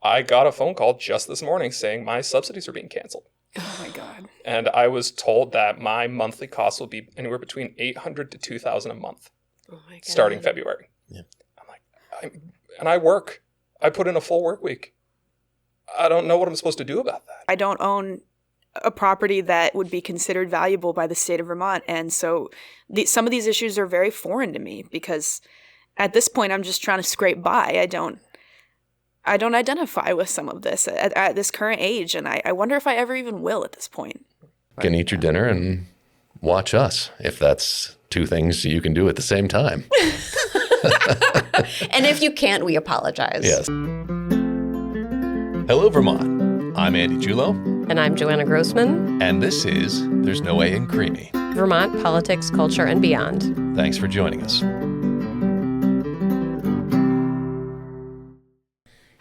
I got a phone call just this morning saying my subsidies are being canceled. Oh my God. And I was told that my monthly cost will be anywhere between $800 to $2,000 a month. Oh my God. Starting February. Yeah. I'm like, and I work. I put in a full work week. I don't know what I'm supposed to do about that. I don't own a property that would be considered valuable by the state of Vermont. And so some of these issues are very foreign to me because at this point, I'm just trying to scrape by. I don't identify with some of this at this current age. And I wonder if I ever even will at this point. You can eat your dinner and watch us, if that's two things you can do at the same time. And if you can't, we apologize. Yes. Hello, Vermont. I'm Andy Julow. And I'm Joanna Grossman. And this is There's No Way in Creamy. Vermont politics, culture, and beyond. Thanks for joining us.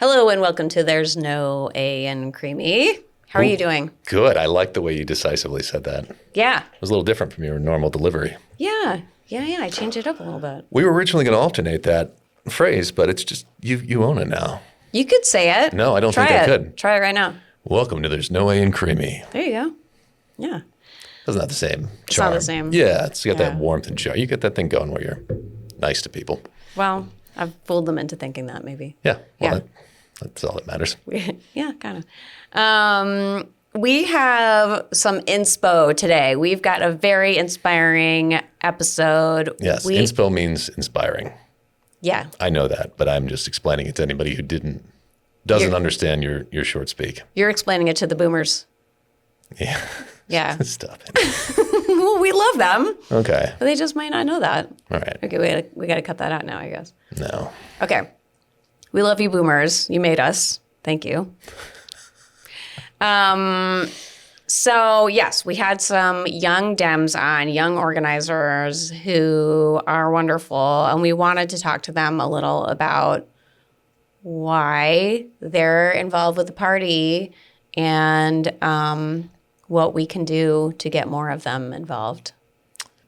Hello, and welcome to There's No A in Creamy. How are you doing? Good. I like the way you decisively said that. It Yeah. was a little different from your normal delivery. Yeah. I changed it up a little bit. We were originally going to alternate that phrase, but it's just you own it now. You could say it. No, I don't Try think I it. could. Try it right now. Welcome to There's No Way in Creamy. There you go. Yeah. That's not the same It's charm. not the same. Yeah, it's got that Yeah. warmth and charm. You get that thing going where you're nice to people. Well, I've fooled them into thinking that maybe. Yeah. Well, Yeah. that's all that matters. Yeah, kind of. We have some inspo today. We've got a very inspiring episode. Yes, inspo means inspiring. Yeah. I know that, but I'm just explaining it to anybody who doesn't understand your short speak. You're explaining it to the boomers. Yeah. Yeah. Stop it. Well, we love them, Okay. but they just might not know that. All right. Okay, we got to cut that out now, I guess. No. Okay. We love you, boomers. You made us. Thank you. So, yes, we had some young Dems on, young organizers who are wonderful, and we wanted to talk to them a little about why they're involved with the party and what we can do to get more of them involved.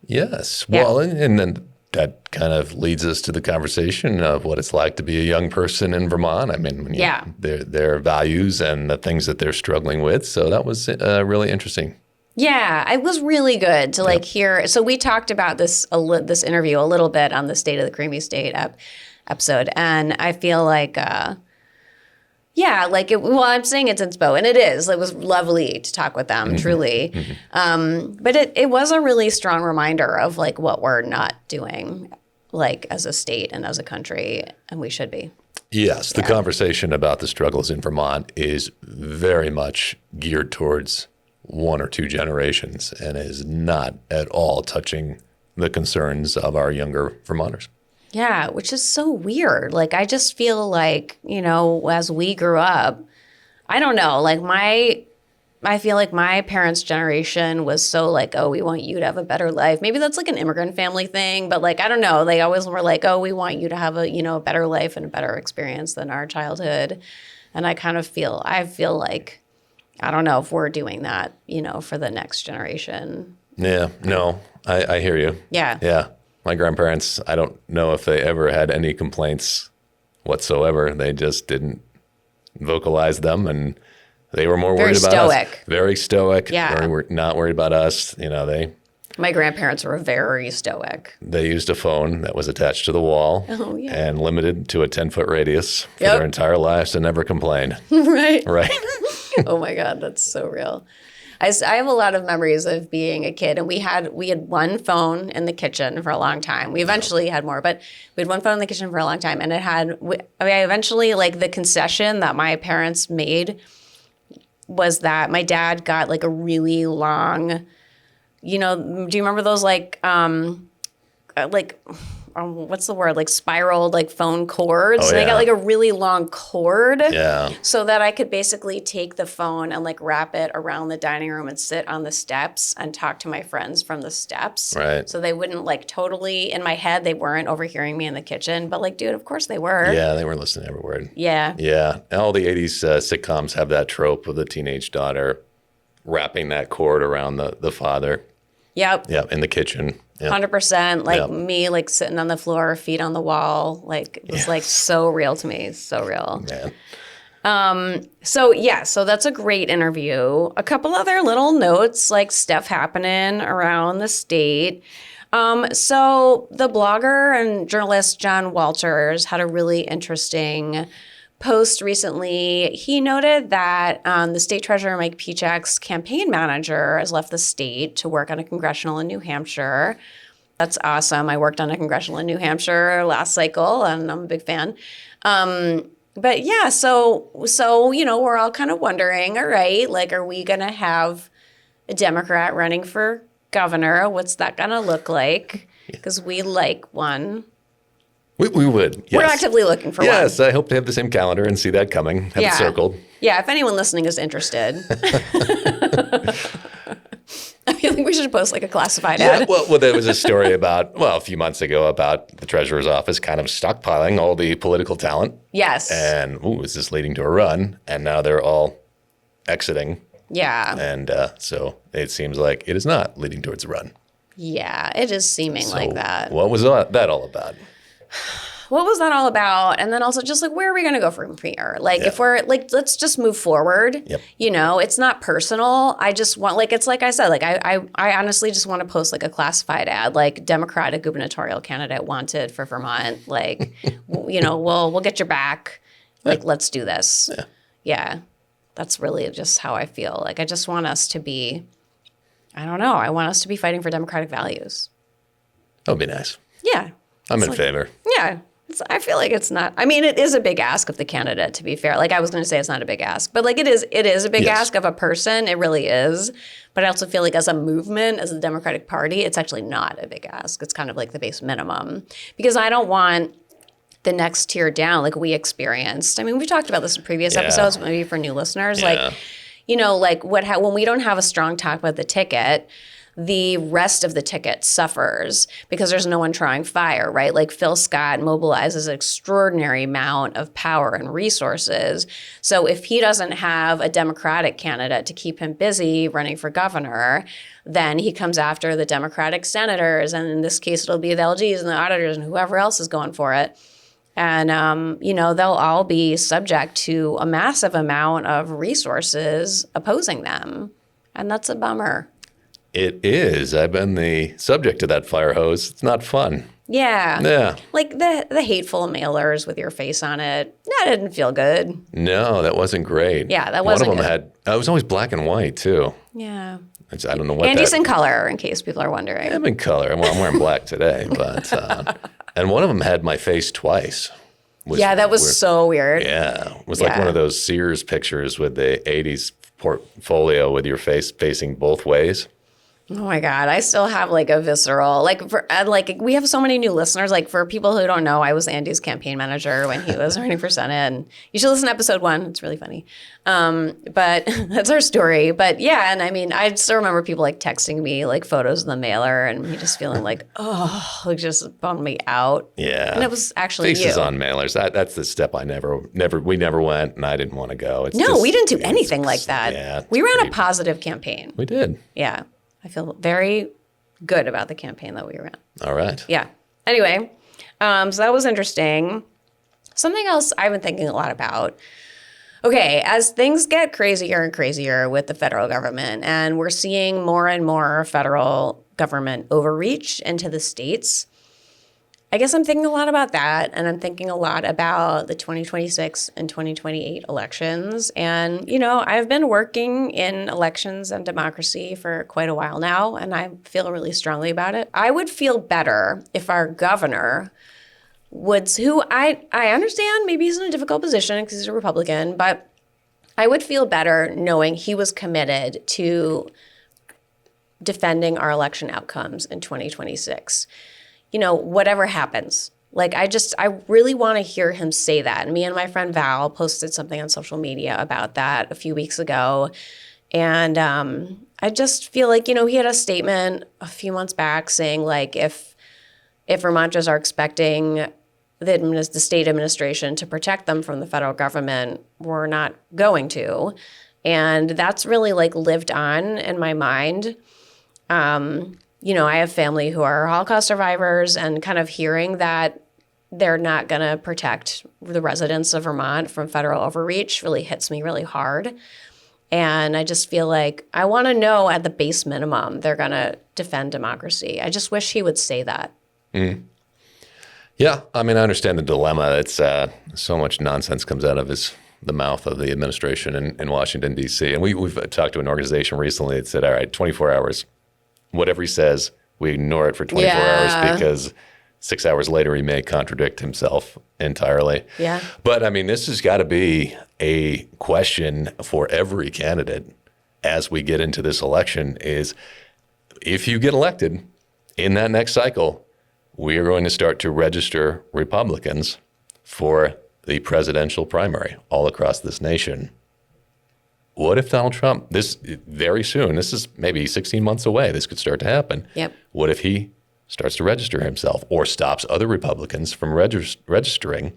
Yes. Yeah. Well, and then that kind of leads us to the conversation of what it's like to be a young person in Vermont. I mean, their values and the things that they're struggling with. So that was really interesting. Yeah, it was really good to hear. So we talked about this interview a little bit on the State of the Creamy State episode, and I feel like, I'm saying it's inspo, and it is. It was lovely to talk with them, truly. Mm-hmm. But it was a really strong reminder of what we're not doing, as a state and as a country, and we should be. Yes, the conversation about the struggles in Vermont is very much geared towards one or two generations and is not at all touching the concerns of our younger Vermonters. Yeah, which is so weird. I just feel as we grew up, I don't know, I feel like my parents' generation was so oh, we want you to have a better life. Maybe that's an immigrant family thing, but I don't know. They always were oh, we want you to have a better life and a better experience than our childhood. And I feel I don't know if we're doing that, for the next generation. Yeah, no, I hear you. Yeah. Yeah. My grandparents, I don't know if they ever had any complaints whatsoever. They just didn't vocalize them, and they were more worried about us. Very stoic. Yeah. Not worried about us. My grandparents were very stoic. They used a phone that was attached to the wall and limited to a 10-foot radius for their entire lives and never complained. Right. Right. Oh my God, that's so real. I have a lot of memories of being a kid, and we had one phone in the kitchen for a long time. We eventually had more, but we had one phone in the kitchen for a long time, and eventually the concession that my parents made was that my dad got a really long, do you remember those what's the word? Spiraled phone cords. Oh, and yeah. I got a really long cord. Yeah. So that I could basically take the phone and wrap it around the dining room and sit on the steps and talk to my friends from the steps. Right. So they wouldn't totally, in my head, they weren't overhearing me in the kitchen. But dude, of course they were. Yeah, they were listening to every word. Yeah. Yeah. All the 80s sitcoms have that trope of the teenage daughter wrapping that cord around the father. Yep. Yeah, in the kitchen. Yep. 100%. Me, sitting on the floor, feet on the wall. It was so real to me. So real. Man. So that's a great interview. A couple other little notes, like stuff happening around the state. So the blogger and journalist John Walters had a really interesting post recently. He noted that the state treasurer, Mike Pichak's campaign manager, has left the state to work on a congressional in New Hampshire. That's awesome. I worked on a congressional in New Hampshire last cycle, and I'm a big fan. But yeah, so we're all kind of wondering, all right, like, are we going to have a Democrat running for governor? What's that going to look like? Because we like one. We would, yes. We're actively looking for one. Yes, I hope to have the same calendar and see that coming, have it circled. Yeah, if anyone listening is interested. I feel like we should post like a classified ad. Well, there was a story a few months ago about the treasurer's office kind of stockpiling all the political talent. Yes. And, is this leading to a run? And now they're all exiting. Yeah. And so it seems like it is not leading towards a run. Yeah, it is seeming like that. What was that all about? What was that all about? And then also just like, where are we going to go from here? Like, if we're like, let's just move forward. Yep. It's not personal. I just want, like, it's like I said, like, I honestly just want to post like a classified ad, like Democratic gubernatorial candidate wanted for Vermont. Like, we'll get your back. Like, let's do this. Yeah. That's really just how I feel. Like, I just want us to be, I don't know. I want us to be fighting for democratic values. That would be nice. Yeah. I'm in favor. Yeah. I feel like it's not. I mean, it is a big ask of the candidate, to be fair. Like, I was going to say it's not a big ask, but like it is a big ask of a person. It really is. But I also feel like as a movement, as the Democratic Party, it's actually not a big ask. It's kind of like the base minimum, because I don't want the next tier down like we experienced. I mean, we talked about this in previous episodes, but maybe for new listeners, like when we don't have a strong talk about the ticket, the rest of the ticket suffers because there's no one trying fire, right? Like Phil Scott mobilizes an extraordinary amount of power and resources. So if he doesn't have a Democratic candidate to keep him busy running for governor, then he comes after the Democratic senators. And in this case, it'll be the LGs and the auditors and whoever else is going for it. And, they'll all be subject to a massive amount of resources opposing them. And that's a bummer. It is. I've been the subject of that fire hose. It's not fun. Yeah. Yeah. Like the hateful mailers with your face on it. That didn't feel good. No, that wasn't great. Yeah, that wasn't One of them good. it was always black and white, too. Yeah. I don't know what Andy's in color, in case people are wondering. I'm in color. Well, I'm wearing black today, but and one of them had my face twice. That was so weird. Yeah. It was like one of those Sears pictures with the 80s portfolio with your face facing both ways. Oh my God. I still have like a visceral, we have so many new listeners. Like for people who don't know, I was Andy's campaign manager when he was running for Senate, and you should listen to episode 1. It's really funny. But that's our story. But yeah. And I mean, I still remember people like texting me like photos of the mailer and me just feeling like, it just bummed me out. Yeah. And it was actually Faces you. on mailers. That's the step we never went, and I didn't want to go. We didn't do anything like that. Yeah, we ran a positive campaign. We did. Yeah. I feel very good about the campaign that we ran. All right. Yeah. Anyway, so that was interesting. Something else I've been thinking a lot about. Okay, as things get crazier and crazier with the federal government, and we're seeing more and more federal government overreach into the states, I guess I'm thinking a lot about that, and I'm thinking a lot about the 2026 and 2028 elections. And, I've been working in elections and democracy for quite a while now, and I feel really strongly about it. I would feel better if our governor who I understand maybe he's in a difficult position because he's a Republican, but I would feel better knowing he was committed to defending our election outcomes in 2026. Whatever happens. Like, I really want to hear him say that. And me and my friend Val posted something on social media about that a few weeks ago. And I just feel like, he had a statement a few months back saying, like, if Vermonters are expecting the state administration to protect them from the federal government, we're not going to. And that's really, like, lived on in my mind. I have family who are Holocaust survivors, and kind of hearing that they're not going to protect the residents of Vermont from federal overreach really hits me really hard. And I just feel like I want to know at the base minimum they're going to defend democracy. I just wish he would say that. Yeah, I mean, I understand the dilemma. It's so much nonsense comes out of the mouth of the administration in Washington, D.C. And we've talked to an organization recently that said, all right, 24 hours, whatever he says, we ignore it for 24 hours because 6 hours later he may contradict himself entirely. Yeah. But I mean, this has got to be a question for every candidate as we get into this election is if you get elected in that next cycle, we are going to start to register Republicans for the presidential primary all across this nation. What if Donald Trump, this very soon, this is maybe 16 months away, this could start to happen. Yep. What if he starts to register himself or stops other Republicans from registering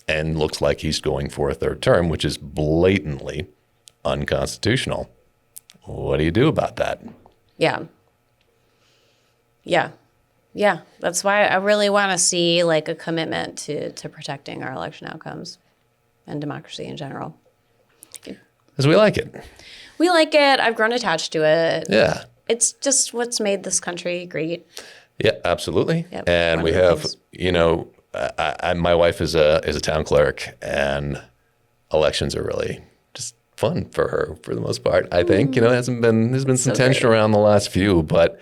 and looks like he's going for a third term, which is blatantly unconstitutional? What do you do about that? Yeah. Yeah. Yeah. That's why I really want to see like a commitment to protecting our election outcomes and democracy in general. Because we like it. We like it. I've grown attached to it. Yeah. It's just what's made this country great. Yeah, absolutely. Yep, and we have, things. you know, my wife is a town clerk, and elections are really just fun for her for the most part. I think, you know, there's been some tension around the last few, but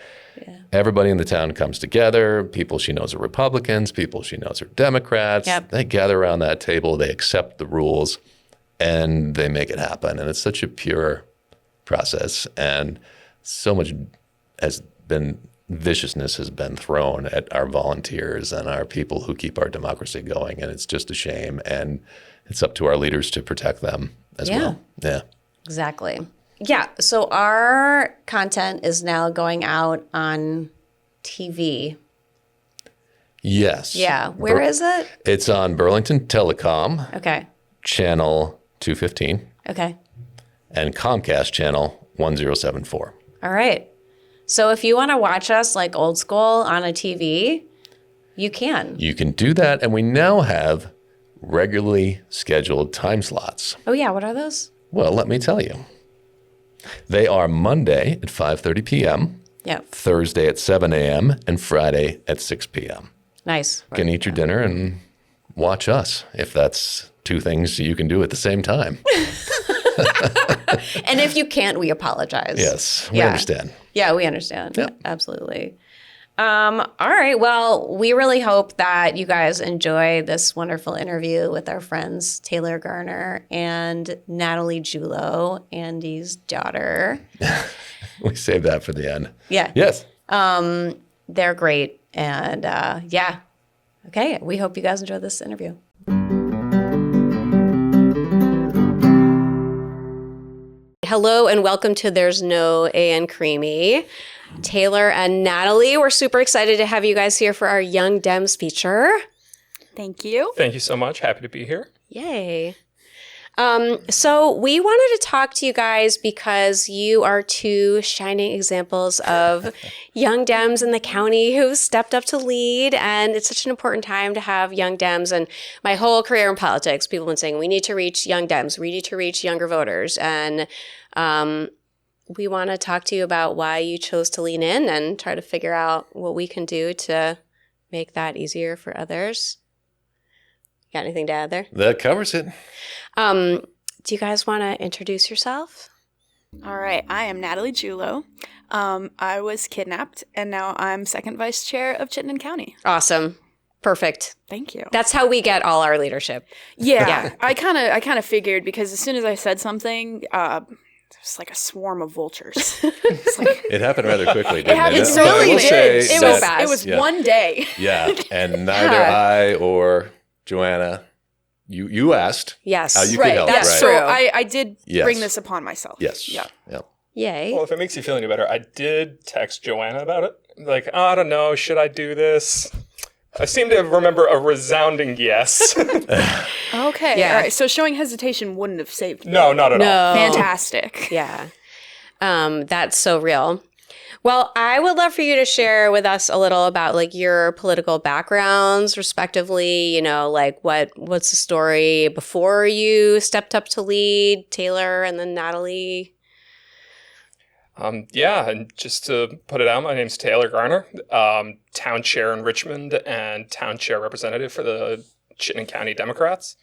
everybody in the town comes together. People she knows are Republicans, people she knows are Democrats. Yep. They gather around that table, they accept the rules, and they make it happen. And it's such a pure process, and so much viciousness has been thrown at our volunteers and our people who keep our democracy going, and it's just a shame. And it's up to our leaders to protect them as well. Yeah, Exactly. Yeah. So our content is now going out on TV. Yes. Yeah. Where is it? It's on Burlington Telecom, Okay. channel 215, Okay. and Comcast channel 1074. All right. So if you want to watch us like old school on a TV, you can. You can do that, and we now have regularly scheduled time slots. Oh, yeah. What are those? Well, let me tell you. They are Monday at 5:30 p.m., Yeah. Thursday at 7 a.m., and Friday at 6 p.m. Nice. You can eat your dinner and watch us, if that's two things you can do at the same time. And if you can't, we apologize. Yes, we Yeah. understand. Yeah, we understand. Yeah. Absolutely. All right. Well, we really hope that you guys enjoy this wonderful interview with our friends Taylor Garner and Natalie Julow, Andy's daughter. We saved that for the end. Yeah. Yes. They're great. And yeah. Okay. We hope you guys enjoy this interview. Hello and welcome to There's No A and Creamy. Taylor and Natalie, we're super excited to have you guys here for our Young Dems feature. Thank you. Thank you so much. Happy to be here. Yay. So we wanted to talk to you guys because you are two shining examples of young Dems in the county who stepped up to lead. And it's such an important time to have young Dems. And my whole career in politics, people have been saying, we need to reach young Dems. We need to reach younger voters. And we want to talk to you about why you chose to lean in and try to figure out what we can do to make that easier for others. Got anything to add there? That covers it. Do you guys want to introduce yourself? All right. I am Natalie Julow. I was kidnapped, and now I'm second vice chair of Chittenden County. Awesome. Perfect. Thank you. That's how we get all our leadership. Yeah. I kind of figured because as soon as I said something, it's like a swarm of vultures. It's like, It happened rather quickly, didn't it? happened But so I will quickly. say It that- was, fast. it was Yeah. one day. Yeah, and neither I or Joanna, you asked Yes. how you Right. could help, That's right? So true. I did Yes. bring this upon myself. Yes. Yeah. Yeah. Yay. Well, if it makes you feel any better, I did text Joanna about it. Like, I don't know, should I do this? I seem to remember a resounding yes. Okay. Yeah. All right. So showing hesitation wouldn't have saved me. No, not at all. No. Fantastic. Yeah. That's so real. Well, I would love for you to share with us a little about like your political backgrounds, respectively. You know, like what's the story before you stepped up to lead, Taylor and then Natalie? Yeah, and just to put it out, my name's Taylor Garner, town chair in Richmond and town chair representative for the Chittenden County Democrats.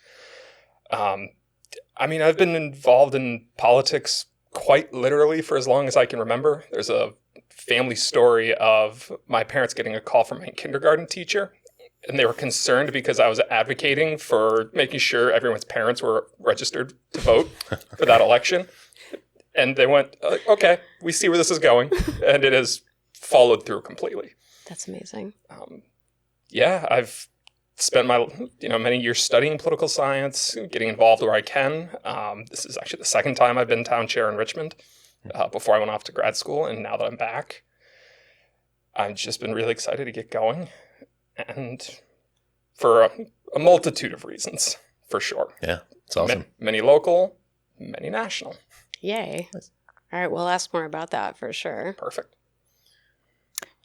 I mean, I've been involved in politics quite literally for as long as I can remember. There's a family story of my parents getting a call from my kindergarten teacher, and they were concerned because I was advocating for making sure everyone's parents were registered to vote for that election. And they went, okay, we see where this is going. And it has followed through completely. That's amazing. Yeah, I've spent my many years studying political science, getting involved where I can. This is actually the second time I've been town chair in Richmond before I went off to grad school. And now that I'm back, I've just been really excited to get going. And for a multitude of reasons, for sure. Yeah, it's awesome. Many local, many national. Yay. All right, we'll ask more about that for sure. Perfect.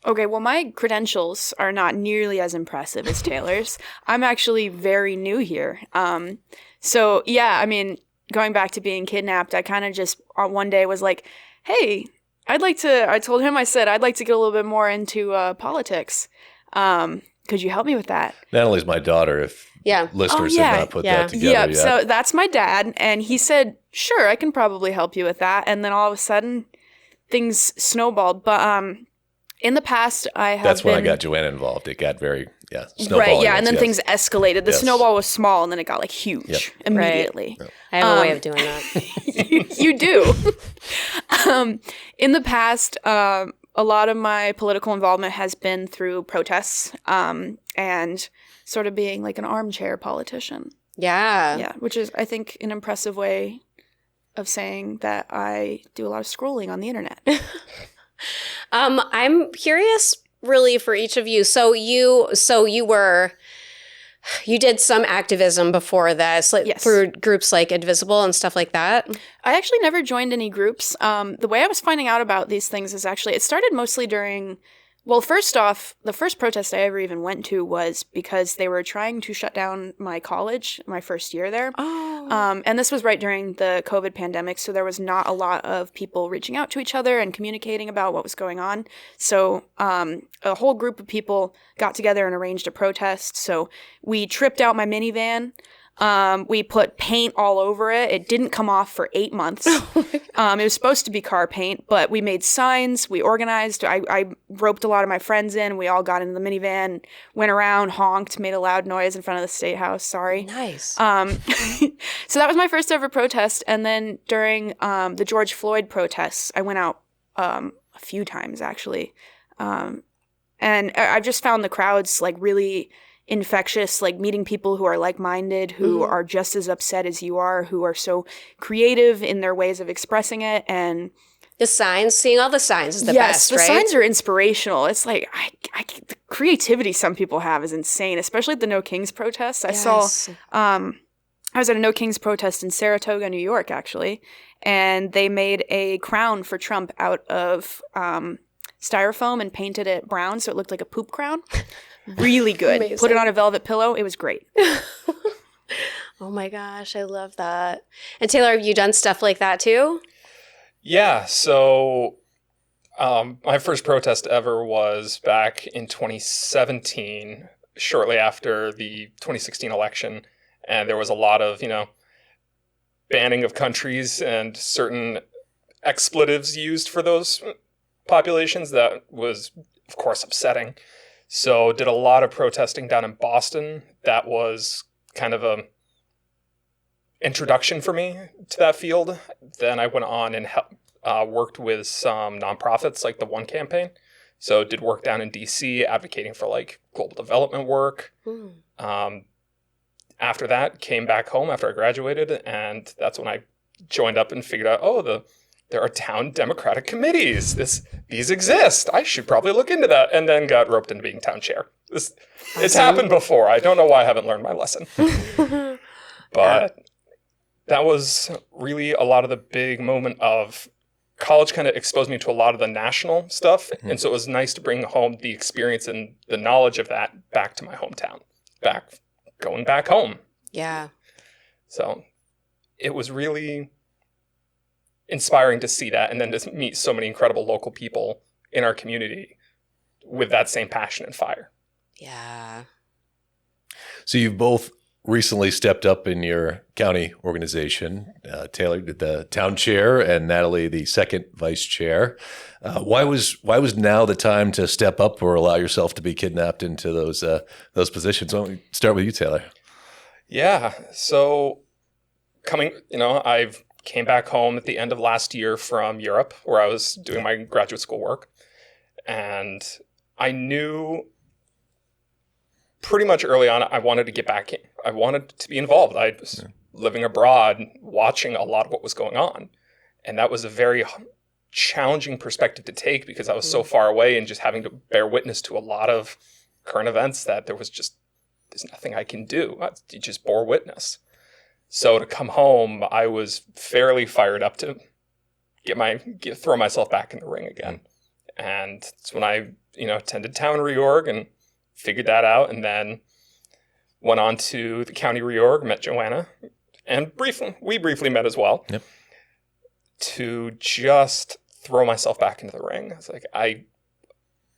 Okay, well, my credentials are not nearly as impressive as Taylor's. I'm actually very new here. So, yeah, I mean, going back to being kidnapped, I kind of just one day was like, hey, I told him, I said, I'd like to get a little bit more into politics. Could you help me with that? Natalie's my daughter, if listeners have not put that together yet. So that's my dad, and he said, sure, I can probably help you with that. And then all of a sudden, things snowballed. But in the past, I have That's when I got Joanna involved. It got very, snowballing. Right, yeah, and then things escalated. The snowball was small, and then it got, like, huge immediately. Right. I have a way of doing that. You do. In the past, a lot of my political involvement has been through protests and sort of being like an armchair politician. Yeah. Yeah, which is, I think, an impressive way of saying that I do a lot of scrolling on the internet. I'm curious really for each of you. So you did some activism before this, like through groups like Invisible and stuff like that? I actually never joined any groups. The way I was finding out about these things is actually, it started mostly during, well, first off, the first protest I ever even went to was because they were trying to shut down my college, my first year there. Oh. And this was right during the COVID pandemic, so there was not a lot of people reaching out to each other and communicating about what was going on. So a whole group of people got together and arranged a protest. So we tripped out my minivan. We put paint all over it. It didn't come off for 8 months. It was supposed to be car paint, but we made signs. We organized. I roped a lot of my friends in. We all got into the minivan, went around, honked, made a loud noise in front of the State House. Sorry. Nice. So that was my first ever protest. And then during the George Floyd protests, I went out a few times, actually. And I've just found the crowds like really infectious, like meeting people who are like-minded, who are just as upset as you are, who are so creative in their ways of expressing it. And the signs, seeing all the signs is the best, right? Yes, the signs are inspirational. It's like, the creativity some people have is insane, especially at the No Kings protests. I saw, I was at a No Kings protest in Saratoga, New York, actually, and they made a crown for Trump out of styrofoam and painted it brown so it looked like a poop crown. Really good. Amazing. Put it on a velvet pillow. It was great. Oh my gosh, I love that. And Taylor, have you done stuff like that too? Yeah, so my first protest ever was back in 2017, shortly after the 2016 election. And there was a lot of, banning of countries and certain expletives used for those populations that was, of course, upsetting. So did a lot of protesting down in Boston. That was kind of a introduction for me to that field. Then I went on and worked with some nonprofits like the One Campaign. So did work down in DC advocating for like global development work. After that, came back home after I graduated, and that's when I joined up and figured out, there are town democratic committees. These exist. I should probably look into that. And then got roped into being town chair. It's happened before. I don't know why I haven't learned my lesson. But that was really a lot of the big moment of college kind of exposed me to a lot of the national stuff. And so it was nice to bring home the experience and the knowledge of that back to my hometown, going back home. Yeah. So it was really inspiring to see that, and then to meet so many incredible local people in our community with that same passion and fire. Yeah. So you've both recently stepped up in your county organization. Taylor did the town chair and Natalie the second vice chair. Why was now the time to step up or allow yourself to be kidnapped into those positions? Why don't we start with you, Taylor? Yeah. So I've came back home at the end of last year from Europe, where I was doing my graduate school work. And I knew pretty much early on I wanted to get back in. I wanted to be involved. I was living abroad, watching a lot of what was going on. And that was a very challenging perspective to take, because I was so far away and just having to bear witness to a lot of current events that there's nothing I can do. You just bore witness. So to come home, I was fairly fired up to throw myself back in the ring again. And it's when I, attended town reorg and figured that out, and then went on to the county reorg, met Joanna, and we briefly met as well. Yep. To just throw myself back into the ring. It's like I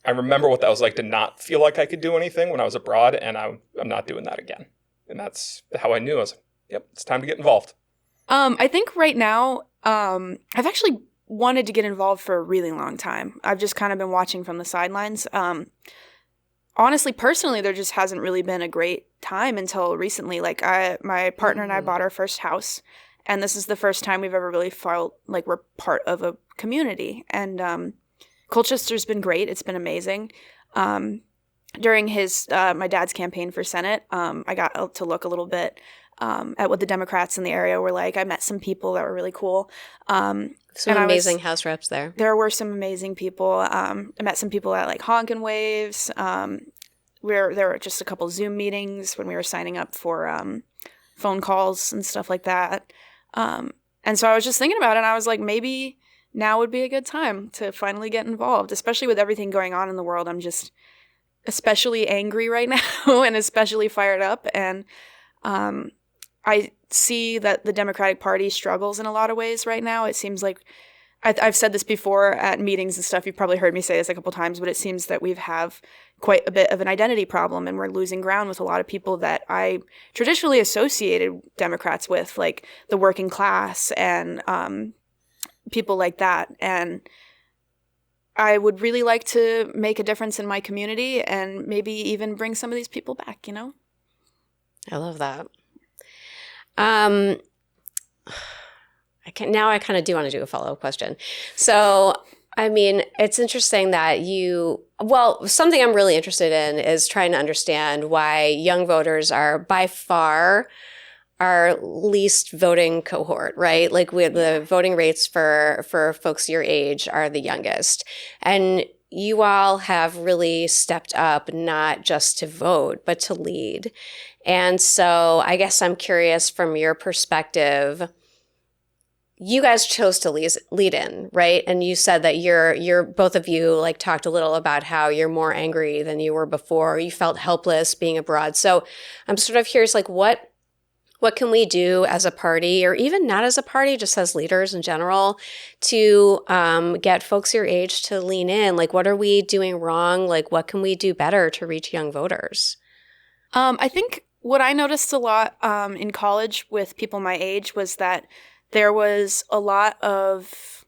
remember what that was like to not feel like I could do anything when I was abroad, and I'm not doing that again. And that's how I knew. I was like, yep, it's time to get involved. I think right now, I've actually wanted to get involved for a really long time. I've just kind of been watching from the sidelines. Honestly, personally, there just hasn't really been a great time until recently. Like my partner and I bought our first house, and this is the first time we've ever really felt like we're part of a community. And Colchester's been great. It's been amazing. During my dad's campaign for Senate, I got to look a little bit at what the Democrats in the area were like. I met some people that were really cool. Some amazing house reps there. There were some amazing people. I met some people at like Honk and Waves. There were just a couple Zoom meetings when we were signing up for phone calls and stuff like that. And so I was just thinking about it, and I was like, maybe now would be a good time to finally get involved, especially with everything going on in the world. I'm just especially angry right now and especially fired up. And I see that the Democratic Party struggles in a lot of ways right now. It seems like, I've said this before at meetings and stuff, you've probably heard me say this a couple times, but it seems that we have quite a bit of an identity problem, and we're losing ground with a lot of people that I traditionally associated Democrats with, like the working class and people like that. And I would really like to make a difference in my community and maybe even bring some of these people back, I love that. I kind of do want to do a follow-up question. So, I mean, it's interesting that something I'm really interested in is trying to understand why young voters are by far our least voting cohort, right? Like the voting rates for folks your age are the youngest. And you all have really stepped up not just to vote, but to lead. And so I guess I'm curious from your perspective, you guys chose to lead in, right? And you said that you're both of you like talked a little about how you're more angry than you were before. You felt helpless being abroad. So I'm sort of curious, like what can we do as a party, or even not as a party, just as leaders in general, to get folks your age to lean in? Like, what are we doing wrong? Like, what can we do better to reach young voters? I think what I noticed a lot in college with people my age was that there was a lot of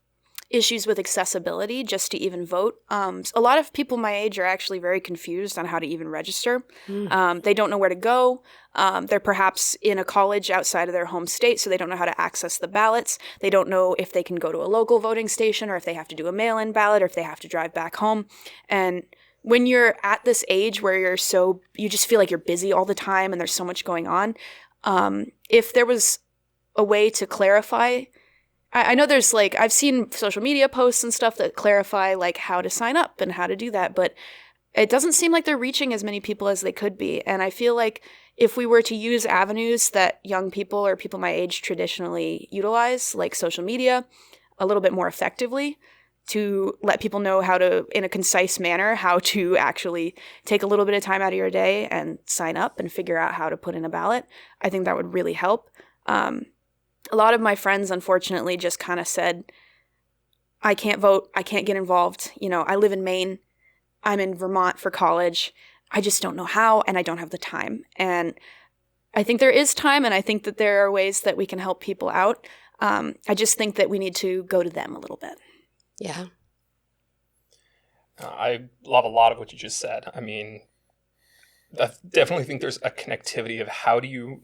issues with accessibility just to even vote. A lot of people my age are actually very confused on how to even register. They don't know where to go. They're perhaps in a college outside of their home state, so they don't know how to access the ballots. They don't know if they can go to a local voting station, or if they have to do a mail-in ballot, or if they have to drive back home. And when you're at this age where you just feel like you're busy all the time and there's so much going on, if there was a way to clarify, I know there's like, I've seen social media posts and stuff that clarify like how to sign up and how to do that, but it doesn't seem like they're reaching as many people as they could be. And I feel like if we were to use avenues that young people or people my age traditionally utilize, like social media, a little bit more effectively, to let people know how to, in a concise manner, how to actually take a little bit of time out of your day and sign up and figure out how to put in a ballot. I think that would really help. A lot of my friends, unfortunately, just kind of said, I can't vote. I can't get involved. I live in Maine. I'm in Vermont for college. I just don't know how, and I don't have the time. And I think there is time, and I think that there are ways that we can help people out. I just think that we need to go to them a little bit. Yeah. I love a lot of what you just said. I mean, I definitely think there's a connectivity of how do you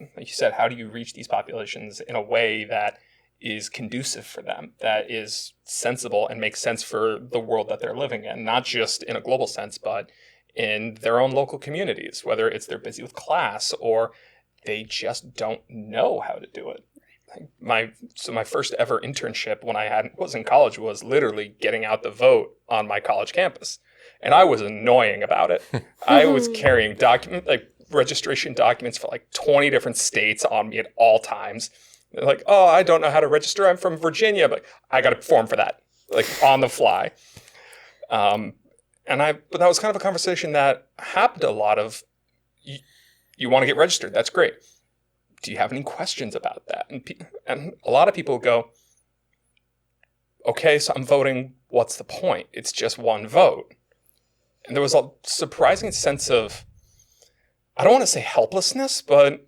reach these populations in a way that is conducive for them, that is sensible and makes sense for the world that they're living in, not just in a global sense, but in their own local communities, whether it's they're busy with class or they just don't know how to do it. My first ever internship when I was in college was literally getting out the vote on my college campus. And I was annoying about it. I was carrying registration documents for 20 different states on me at all times. They're like, oh, I don't know how to register. I'm from Virginia, but I got a form for that, on the fly. But that was kind of a conversation that happened a lot of, you want to get registered. That's great. Do you have any questions about that? And a lot of people go, okay, so I'm voting. What's the point? It's just one vote. And there was a surprising sense of, I don't want to say helplessness, but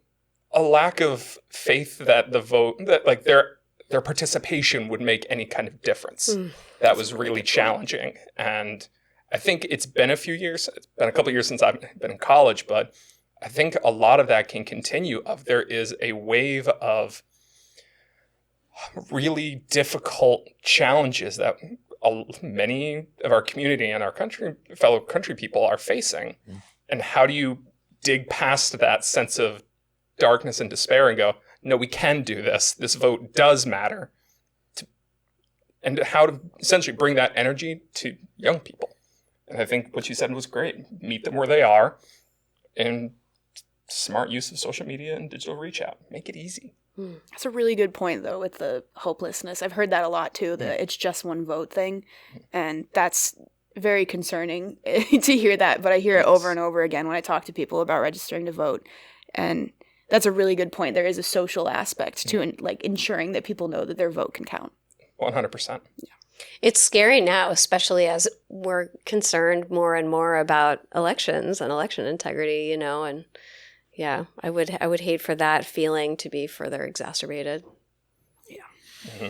a lack of faith that their participation would make any kind of difference. That was really challenging. And I think it's been a few years. It's been a couple of years since I've been in college, but I think a lot of that can continue. There is a wave of really difficult challenges that many of our community and our fellow country people are facing. And how do you dig past that sense of darkness and despair and go, no, we can do this. This vote does matter. And how to essentially bring that energy to young people. And I think what you said was great. Meet them where they are, and smart use of social media and digital reach out. Make it easy. That's a really good point, though, with the hopelessness. I've heard that a lot, too, the it's just one vote thing. And that's very concerning to hear that. But I hear it over and over again when I talk to people about registering to vote. And that's a really good point. There is a social aspect to ensuring that people know that their vote can count. 100%. Yeah. It's scary now, especially as we're concerned more and more about elections and election integrity, and yeah, I would hate for that feeling to be further exacerbated. Yeah. Mm-hmm.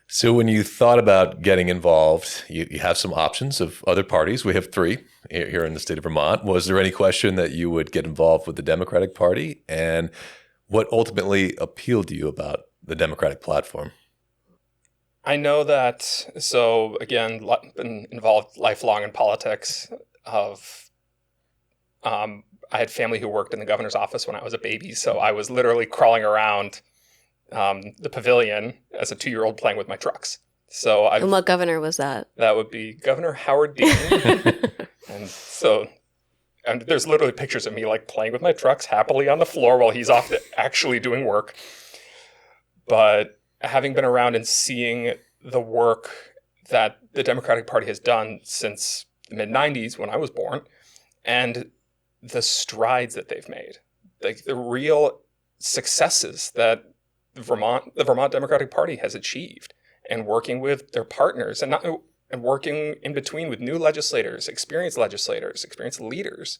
So when you thought about getting involved, you have some options of other parties. We have 3 here in the state of Vermont. Was there any question that you would get involved with the Democratic Party? And what ultimately appealed to you about the Democratic platform? I know that, so again, been involved lifelong in politics. I had family who worked in the governor's office when I was a baby, so I was literally crawling around the pavilion as a 2-year-old playing with my trucks. And what governor was that? That would be Governor Howard Dean. And there's literally pictures of me playing with my trucks happily on the floor while he's off actually doing work. But having been around and seeing the work that the Democratic Party has done since the mid-90s when I was born, and the strides that they've made, the real successes that the Vermont Democratic Party has achieved, and working with their partners and working in between with new legislators, experienced leaders.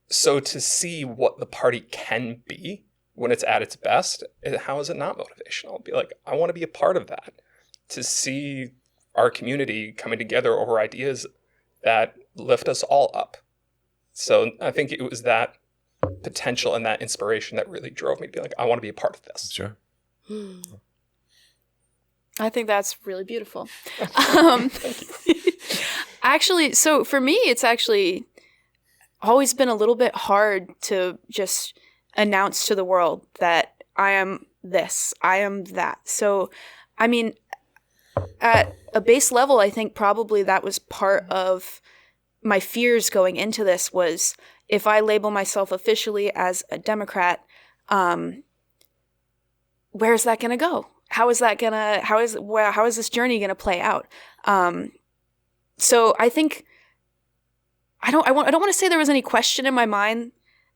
So to see what the party can be when it's at its best, how is it not motivational? Be I want to be a part of that. To see our community coming together over ideas that lift us all up. So I think it was that potential and that inspiration that really drove me to be I want to be a part of this. Sure. I think that's really beautiful. Actually, so for me, it's actually always been a little bit hard to just announce to the world that I am this, I am that. So, I mean, at a base level, I think probably that was part of my fears going into this was if I label myself officially as a Democrat, where's that going to go? how is this journey gonna play out? So I think I don't want to say there was any question in my mind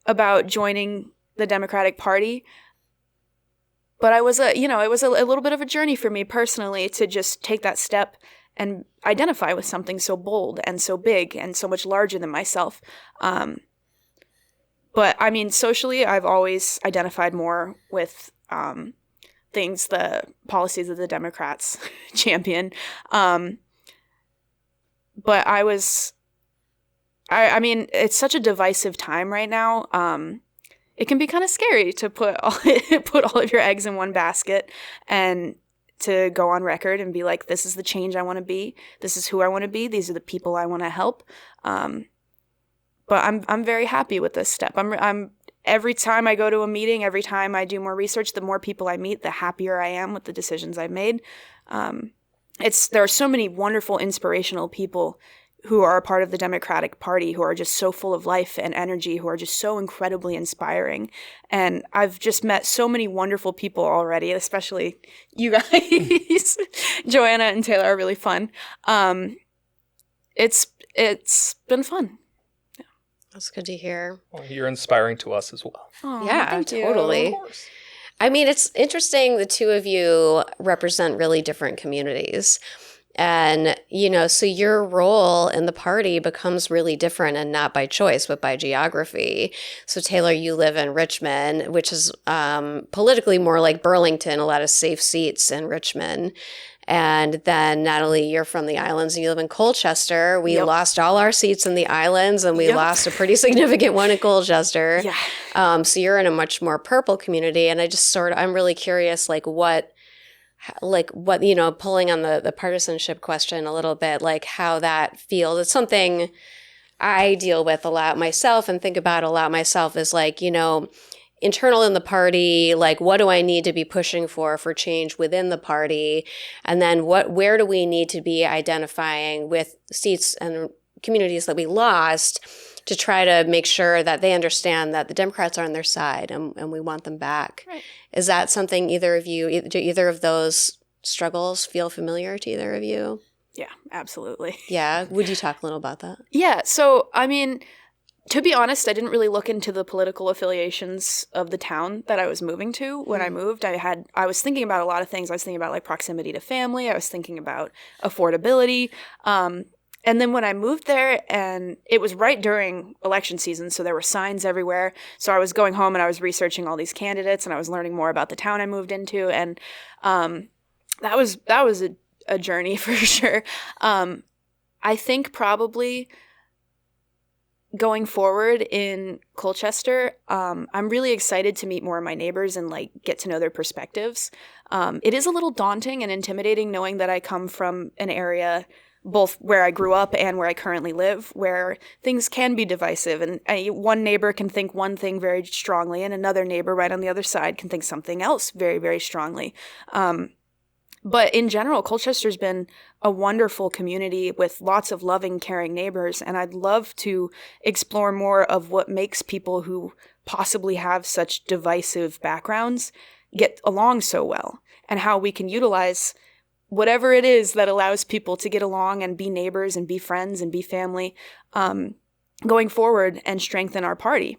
about joining the Democratic Party, but it was a little bit of a journey for me personally to just take that step and identify with something so bold and so big and so much larger than myself. But I mean, socially, I've always identified more with the policies of the Democrats champion. But I mean, it's such a divisive time right now. It can be kind of scary to put all of your eggs in one basket and to go on record and be like, this is the change I want to be. This is who I want to be. These are the people I want to help. But I'm very happy with this step. I'm every time I go to a meeting, every time I do more research, the more people I meet, the happier I am with the decisions I've made. There are so many wonderful, inspirational people who are a part of the Democratic Party, who are just so full of life and energy, who are just so incredibly inspiring. And I've just met so many wonderful people already, especially you guys. Joanna and Taylor are really fun. It's been fun. Yeah. That's good to hear. Well, you're inspiring to us as well. Aww, Yeah, thank you. totally. Of course. I mean, it's interesting. The two of you represent really different communities. And, so your role in the party becomes really different, and not by choice, but by geography. So Taylor, you live in Richmond, which is politically more like Burlington, a lot of safe seats in Richmond. And then Natalie, you're from the islands and you live in Colchester. We lost all our seats in the islands, and we lost a pretty significant one in Colchester. Yeah. So you're in a much more purple community. And I'm really curious, what, pulling on the partisanship question a little bit, like how that feels. It's something I deal with a lot myself and think about a lot myself, is internal in the party, what do I need to be pushing for change within the party? And then where do we need to be identifying with seats and communities that we lost to try to make sure that they understand that the Democrats are on their side and we want them back. Right. Is that something do either of those struggles feel familiar to either of you? Yeah, absolutely. Yeah. Would you talk a little about that? Yeah. So, I mean, to be honest, I didn't really look into the political affiliations of the town that I was moving to when I moved. I was thinking about a lot of things. I was thinking about proximity to family. I was thinking about affordability. And then when I moved there, and it was right during election season, so there were signs everywhere. So I was going home and I was researching all these candidates, and I was learning more about the town I moved into. And that was a journey for sure. I think probably going forward in Colchester, I'm really excited to meet more of my neighbors and get to know their perspectives. It is a little daunting and intimidating knowing that I come from an area both where I grew up and where I currently live, where things can be divisive. And one neighbor can think one thing very strongly, and another neighbor right on the other side can think something else very, very strongly. But in general, Colchester's been a wonderful community with lots of loving, caring neighbors, and I'd love to explore more of what makes people who possibly have such divisive backgrounds get along so well, and how we can utilize whatever it is that allows people to get along and be neighbors and be friends and be family going forward and strengthen our party.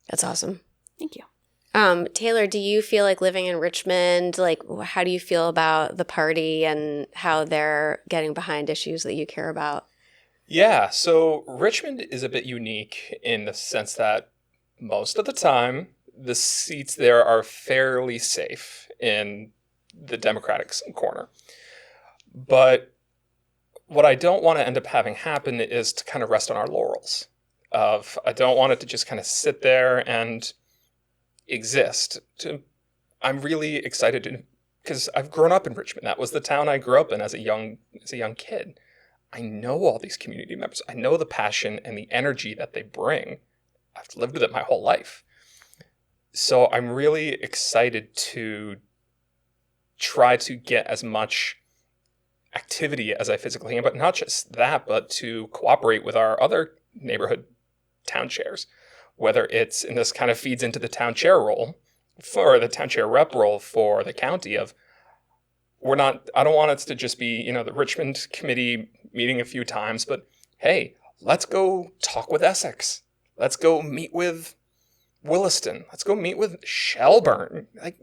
That's awesome. Thank you. Taylor, do you feel like living in Richmond, how do you feel about the party and how they're getting behind issues that you care about? Yeah, so Richmond is a bit unique in the sense that most of the time, the seats there are fairly safe in the Democratic corner. But what I don't want to end up having happen is to kind of rest on our laurels. I don't want it to just kind of sit there and exist. I'm really excited because I've grown up in Richmond. That was the town I grew up in as a young kid. I know all these community members. I know the passion and the energy that they bring. I've lived with it my whole life. So I'm really excited to try to get as much activity as I physically can, but not just that, but to cooperate with our other neighborhood town chairs, whether it's, and this kind of feeds into the town chair role, for the town chair rep role for the county of, I don't want it to just be, the Richmond committee meeting a few times, but hey, let's go talk with Essex. Let's go meet with Williston. Let's go meet with Shelburne. Like,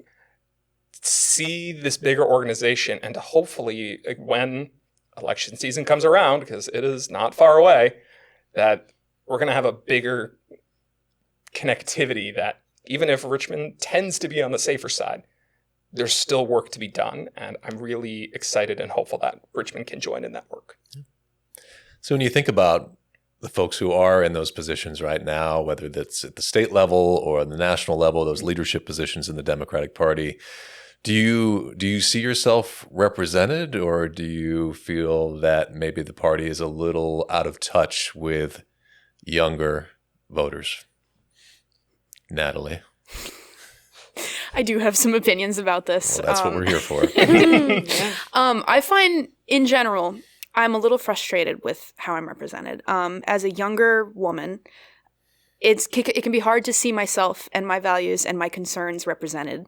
see this bigger organization, and to hopefully, when election season comes around, because it is not far away, that we're going to have a bigger connectivity that even if Richmond tends to be on the safer side, there's still work to be done, and I'm really excited and hopeful that Richmond can join in that work. So when you think about the folks who are in those positions right now, whether that's at the state level or the national level, those leadership positions in the Democratic Party, do you see yourself represented, or do you feel that maybe the party is a little out of touch with younger voters? Natalie. I do have some opinions about this. Well, that's what we're here for. I find, in general, I'm a little frustrated with how I'm represented. As a younger woman, it can be hard to see myself and my values and my concerns represented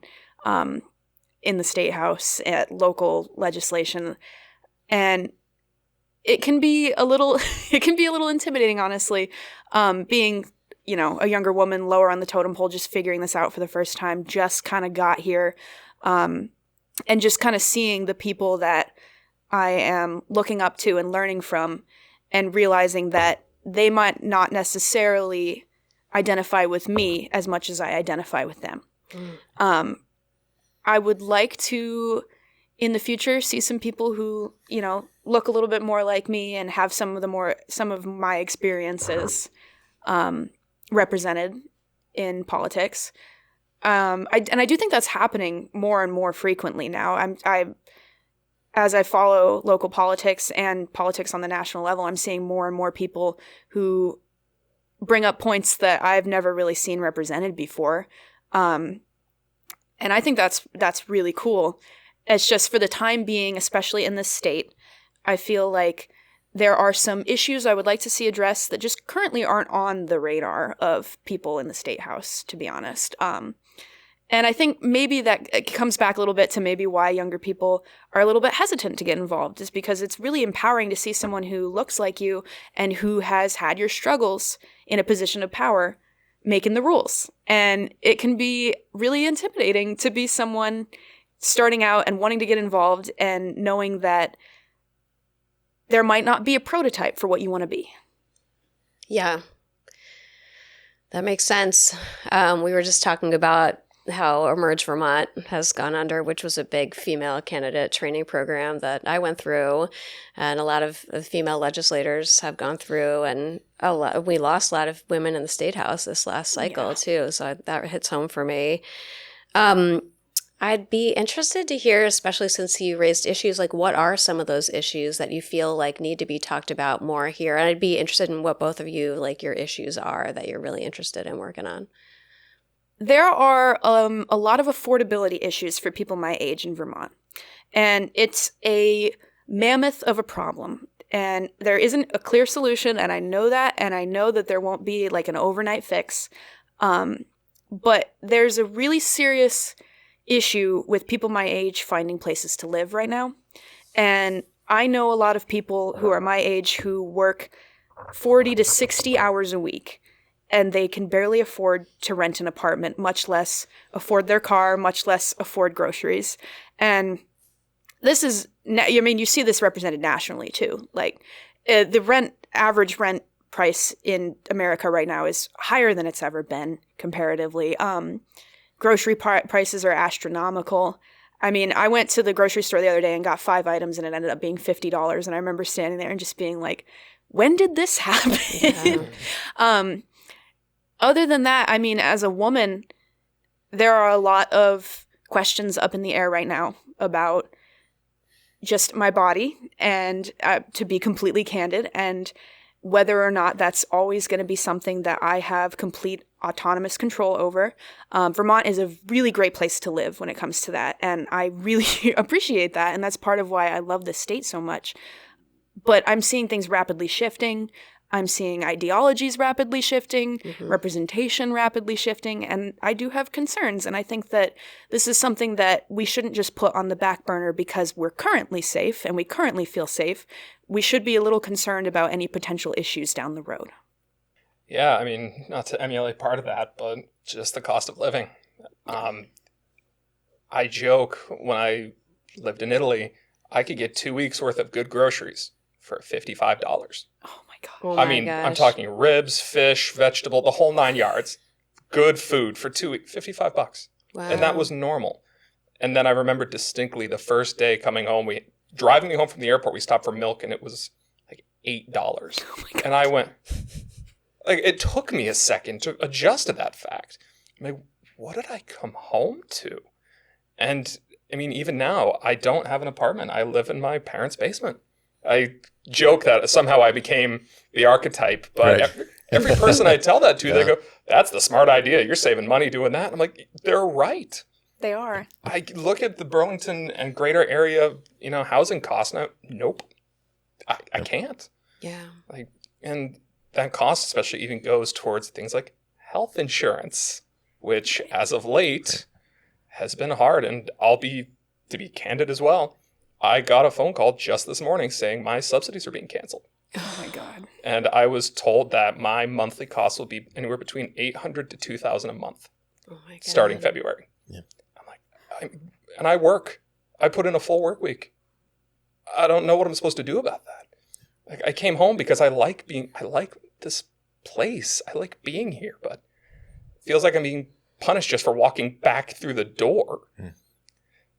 in the state house, at local legislation, and it can be a little intimidating, honestly, being a younger woman lower on the totem pole, just figuring this out for the first time, just kind of got here, and just kind of seeing the people that I am looking up to and learning from, and realizing that they might not necessarily identify with me as much as I identify with them. I would like to, in the future, see some people who, look a little bit more like me and have some of my experiences represented in politics. I do think that's happening more and more frequently now. As I follow local politics and politics on the national level, I'm seeing more and more people who bring up points that I've never really seen represented before. And I think that's really cool. It's just, for the time being, especially in this state, I feel like there are some issues I would like to see addressed that just currently aren't on the radar of people in the state house, to be honest. And I think maybe that it comes back a little bit to maybe why younger people are a little bit hesitant to get involved, is because it's really empowering to see someone who looks like you and who has had your struggles in a position of power making the rules. And it can be really intimidating to be someone starting out and wanting to get involved and knowing that there might not be a prototype for what you want to be. Yeah, that makes sense. We were just talking about how Emerge Vermont has gone under, which was a big female candidate training program that I went through, and a lot of female legislators have gone through, and we lost a lot of women in the state house this last cycle too, so that hits home for me. I'd be interested to hear, especially since you raised issues, like what are some of those issues that you feel like need to be talked about more here? And I'd be interested in what both of you, like, your issues are that you're really interested in working on. There are a lot of affordability issues for people my age in Vermont, and it's a mammoth of a problem, and there isn't a clear solution, and I know that, and I know that there won't be like an overnight fix, but there's a really serious issue with people my age finding places to live right now, and I know a lot of people who are my age who work 40 to 60 hours a week, and they can barely afford to rent an apartment, much less afford their car, much less afford groceries. And this is, you see this represented nationally too. Like, the average rent price in America right now is higher than it's ever been comparatively. Grocery prices are astronomical. I mean, I went to the grocery store the other day and got 5 items, and it ended up being $50. And I remember standing there and just being like, when did this happen? Yeah. Other than that, I mean, as a woman, there are a lot of questions up in the air right now about just my body, and to be completely candid, and whether or not that's always going to be something that I have complete autonomous control over. Vermont is a really great place to live when it comes to that, and I really appreciate that, and that's part of why I love this state so much. But I'm seeing things rapidly shifting. I'm seeing ideologies rapidly shifting, representation rapidly shifting, and I do have concerns. And I think that this is something that we shouldn't just put on the back burner because we're currently safe and we currently feel safe. We should be a little concerned about any potential issues down the road. Yeah, I mean, not to emulate part of that, but just the cost of living. I joke when I lived in Italy, I could get 2 weeks worth of good groceries for $55. Oh my God. Oh I my mean, I'm gosh. talking ribs, fish, vegetable, the whole 9 yards. Good food for 2 weeks, $55. Wow. And that was normal. And then I remember distinctly the first day coming home, driving me home from the airport, we stopped for milk and it was like $8. Oh my God. And I went, like, it took me a second to adjust to that fact. I'm like, what did I come home to? And I mean, even now, I don't have an apartment. I live in my parents' basement. I joke that somehow I became the archetype, but Right. every person I tell that to, Yeah. they go, that's the smart idea. You're saving money doing that. I'm like, they're right. They are. I look at the Burlington and greater area, housing costs now. Nope. I can't. Yeah. And that cost especially even goes towards things like health insurance, which as of late has been hard. And to be candid as well, I got a phone call just this morning saying my subsidies are being canceled. Oh my God. And I was told that my monthly costs will be anywhere between $800 to $2,000 a month Oh my God. starting February. Yeah. I'm like, and I work. I put in a full work week. I don't know what I'm supposed to do about that. Like, I came home because I like this place. I like being here, but it feels like I'm being punished just for walking back through the door.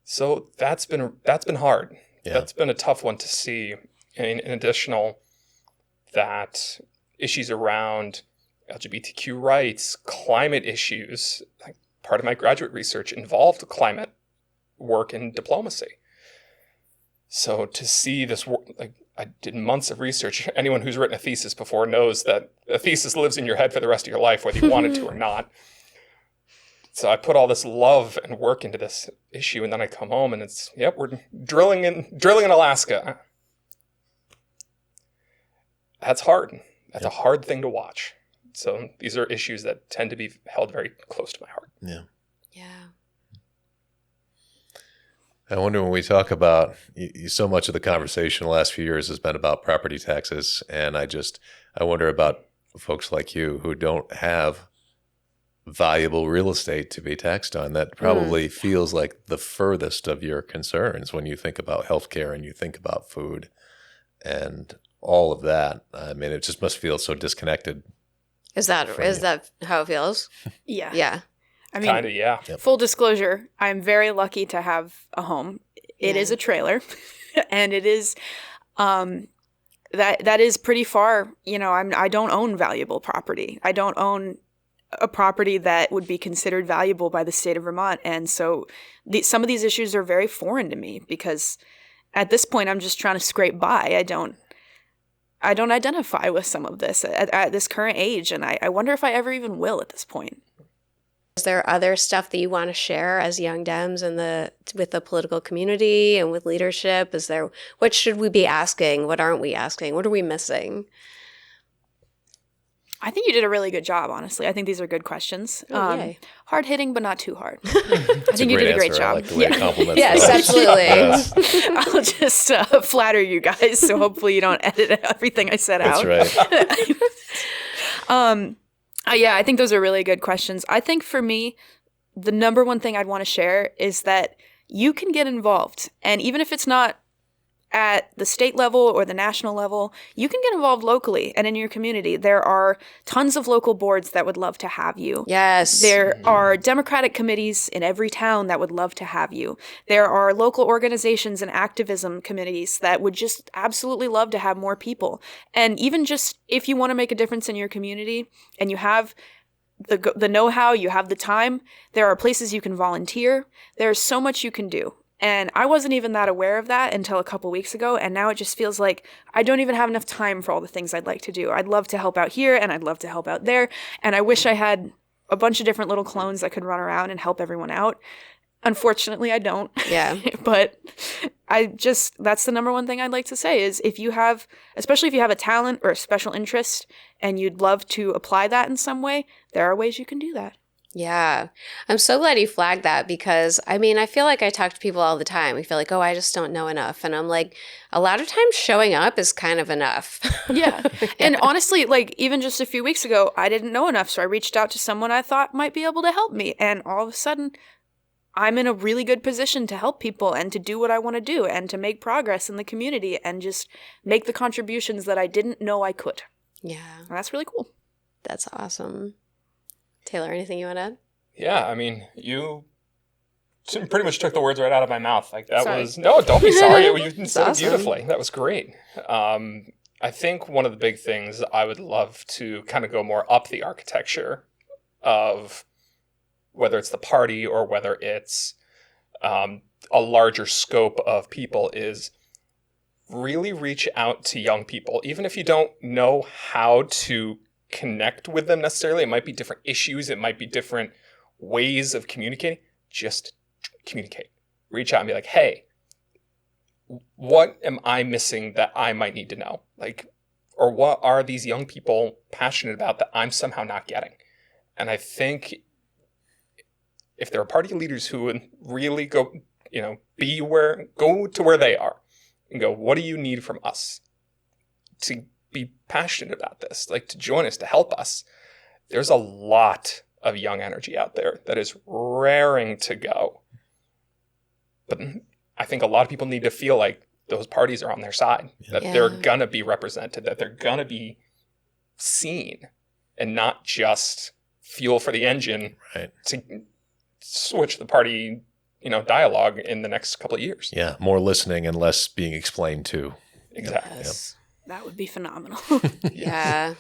So that's been hard. Yeah. That's been a tough one to see. I mean, in additional that issues around LGBTQ rights, climate issues. Like, part of my graduate research involved climate work and diplomacy. So to see this work, like, I did months of research. Anyone who's written a thesis before knows that a thesis lives in your head for the rest of your life, whether you wanted to or not. So I put all this love and work into this issue, and then I come home and we're drilling in Alaska. That's hard. That's a hard thing to watch. So these are issues that tend to be held very close to my heart. Yeah. Yeah. I wonder when we talk about so much of the conversation the last few years has been about property taxes. And I wonder about folks like you who don't have valuable real estate to be taxed on. That probably feels like the furthest of your concerns when you think about healthcare and you think about food and all of that. I mean, it just must feel so disconnected. Is that how it feels? Yeah. Yeah. I mean, Kind of, yeah. full disclosure, I'm very lucky to have a home. It is a trailer, and it is that is pretty far. I don't own valuable property. I don't own a property that would be considered valuable by the state of Vermont, and so some of these issues are very foreign to me because at this point I'm just trying to scrape by. I don't identify with some of this at this current age, and I wonder if I ever even will at this point. Is there other stuff that you want to share as young Dems with the political community and with leadership? What should we be asking? What aren't we asking? What are we missing? I think you did a really good job, honestly. I think these are good questions. Yay. Hard hitting, but not too hard. That's I think you did a great job. I like the way it compliments Yes, those. absolutely. Yes, I'll just flatter you guys, so hopefully you don't edit everything I said that's out. right. Yeah, I think those are really good questions. I think for me, the number one thing I'd want to share is that you can get involved. And even if it's not at the state level or the national level, you can get involved locally and in your community. There are tons of local boards that would love to have you. Yes. There are Democratic committees in every town that would love to have you. There are local organizations and activism committees that would just absolutely love to have more people. And even just if you want to make a difference in your community and you have the know-how, you have the time, there are places you can volunteer. There's so much you can do. And I wasn't even that aware of that until a couple weeks ago. And now it just feels like I don't even have enough time for all the things I'd like to do. I'd love to help out here and I'd love to help out there. And I wish I had a bunch of different little clones that could run around and help everyone out. Unfortunately, I don't. Yeah. But that's the number one thing I'd like to say is especially if you have a talent or a special interest and you'd love to apply that in some way, there are ways you can do that. Yeah. I'm so glad you flagged that because, I mean, I feel like I talk to people all the time. I feel like, oh, I just don't know enough. And I'm like, a lot of times showing up is kind of enough. Yeah. And honestly, like even just a few weeks ago, I didn't know enough. So I reached out to someone I thought might be able to help me. And all of a sudden, I'm in a really good position to help people and to do what I want to do and to make progress in the community and just make the contributions that I didn't know I could. Yeah. And that's really cool. That's awesome. Taylor, anything you want to add? Yeah, I mean, you pretty much took the words right out of my mouth. Like that Sorry. was no, don't be sorry. You said it awesome. beautifully. That was great. I think one of the big things I would love to kind of go more up the architecture of whether it's the party or whether it's a larger scope of people is really reach out to young people, even if you don't know how to connect with them necessarily. It might be different issues. It might be different ways of communicating. Just communicate. Reach out and be like, hey, what am I missing that I might need to know? Like, or what are these young people passionate about that I'm somehow not getting? And I think if there are party leaders who would really go to where they are and go, what do you need from us to be passionate about this, like to join us, to help us? There's a lot of young energy out there that is raring to go. But I think a lot of people need to feel like those parties are on their side, that they're going to be represented, that they're going to be seen and not just fuel for the engine to switch the party, dialogue in the next couple of years. Yeah, more listening and less being explained to. Exactly. Yes. That would be phenomenal. Yeah.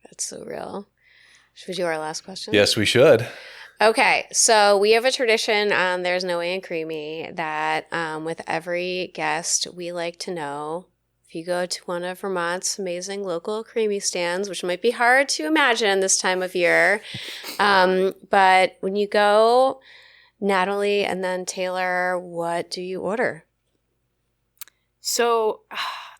That's so real. Should we do our last question? Yes, we should. Okay, so we have a tradition on There's No Way in Creamy that with every guest, we like to know if you go to one of Vermont's amazing local creamy stands, which might be hard to imagine this time of year, but when you go, Natalie and then Taylor, what do you order? So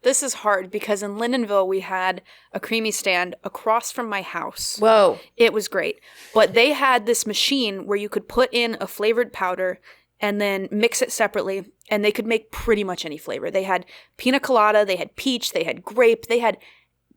this is hard because in Lindenville, we had a creamy stand across from my house. Whoa. It was great. But they had this machine where you could put in a flavored powder and then mix it separately, and they could make pretty much any flavor. They had pina colada, they had peach, they had grape, they had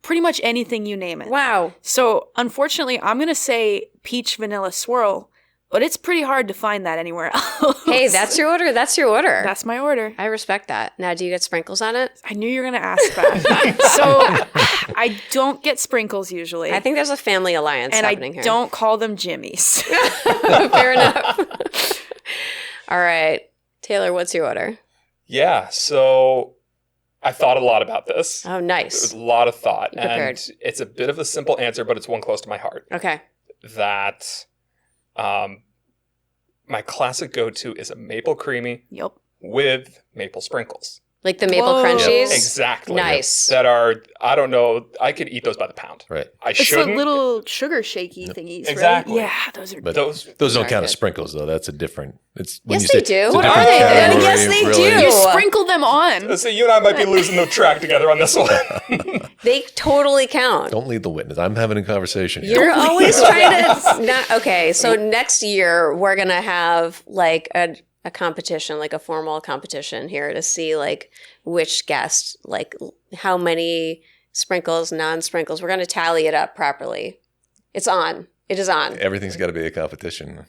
pretty much anything, you name it. Wow. So unfortunately, I'm going to say peach vanilla swirl, but it's pretty hard to find that anywhere else. Hey, that's your order. That's your order. That's my order. I respect that. Now, do you get sprinkles on it? I knew you were going to ask that. So I don't get sprinkles usually. I think there's a family alliance and happening here. I don't call them Jimmys. Fair enough. All right. Taylor, what's your order? Yeah, so I thought a lot about this. Oh, It nice. was a lot of thought. You prepared. And it's a bit of a simple answer, but it's one close to my heart. Okay. That my classic go-to is a maple creamy Yep. with maple sprinkles. Like the maple Whoa. crunchies? Exactly. Nice. That are, I don't know, I could eat those by the pound. Right. I It's the shouldn't. little sugar shaky thingies, Exactly. right? Yeah, those are But Those those don't Very count as good. sprinkles, though. That's a different. It's when Yes, you say they do. it's a What different are they? category, Yes, they really. do. You sprinkle them on. So you and I might be losing the track together on this one. They totally count. Don't lead the witness. I'm having a conversation here. You're always trying to not. Okay, so next year we're gonna have like a competition, like a formal competition here to see like which guest, like how many sprinkles, non-sprinkles. We're gonna tally it up properly. It's on. It is on. Everything's got to be a competition.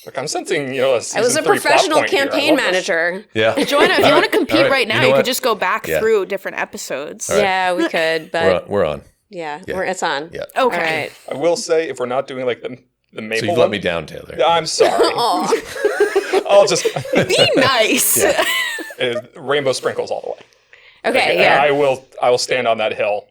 Look, I'm sensing, a season I was a 3 plot professional point here. I campaign love this. manager. Yeah. Joanna, if you want to compete All right. right now, You know you what? could just go back Yeah. through different episodes. All right. Yeah, we could, but We're on. yeah, Yeah. it's on. Yeah. All Okay. right. I will say, if we're not doing like the maple So you've one, let me down, Taylor. I'm sorry. Aw. I'll just Be nice. rainbow sprinkles all the way. Okay. Like, Yeah. I will stand on that hill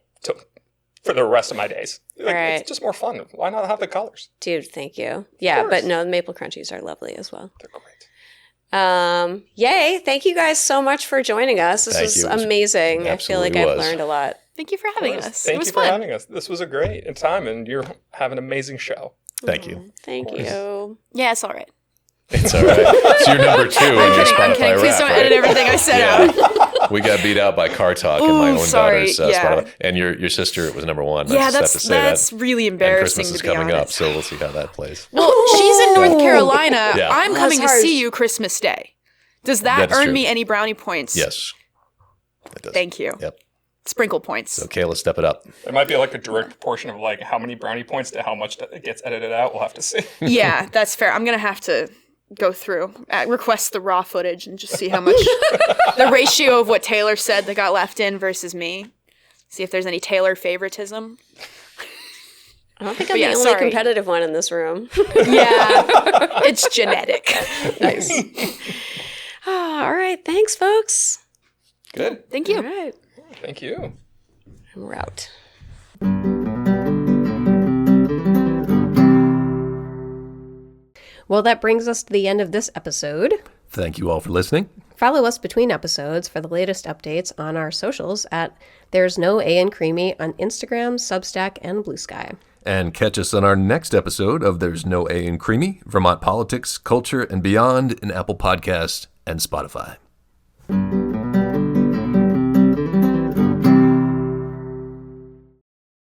for the rest of my days. Like, Right. It's just more fun. Why not have the colors? Dude, thank you. Yeah, course. but no, the maple crunchies are lovely as well. They're great. Yay. Thank you guys so much for joining us. This Thank was you. It was- amazing. I feel absolutely like I've was. learned a lot. Thank you for having Of course. us. Thank it was you for fun. having us. This was a great time, and you have an amazing show. Thank you. Thank Of course. you. Yeah, it's all right. It's all right. It's your number 2 in your I'm Spotify kidding. Please rap, don't right? edit everything I said out. We got beat out by Car Talk and Ooh, my own sorry. daughter's Yeah. Spotify. And your sister was number 1. I Yeah, just have to say that's that. really And embarrassing, Christmas is to be coming up, honest. so we'll see how that plays. Well, she's in North Carolina. Yeah. I'm Well, coming to that's harsh. see you Christmas Day. Does that That is earn true. me any brownie points? Yes. It does. Thank you. Yep. Sprinkle points. So Kayla, step it up. There might be like a direct proportion of like how many brownie points to how much that gets edited out. We'll have to see. Yeah, that's fair. I'm going to have to go through, request the raw footage and just see how much the ratio of what Taylor said that got left in versus me. See if there's any Taylor favoritism. I don't think I'm yeah, the only sorry. competitive one in this room. Yeah, it's genetic. Nice. All right. Thanks, folks. Good. Thank you. All right. Thank you. We're out. Well, that brings us to the end of this episode. Thank you all for listening. Follow us between episodes for the latest updates on our socials at There's No A in Creamy on Instagram, Substack, and Blue Sky. And catch us on our next episode of There's No A in Creamy, Vermont Politics, Culture, and Beyond in Apple Podcasts and Spotify.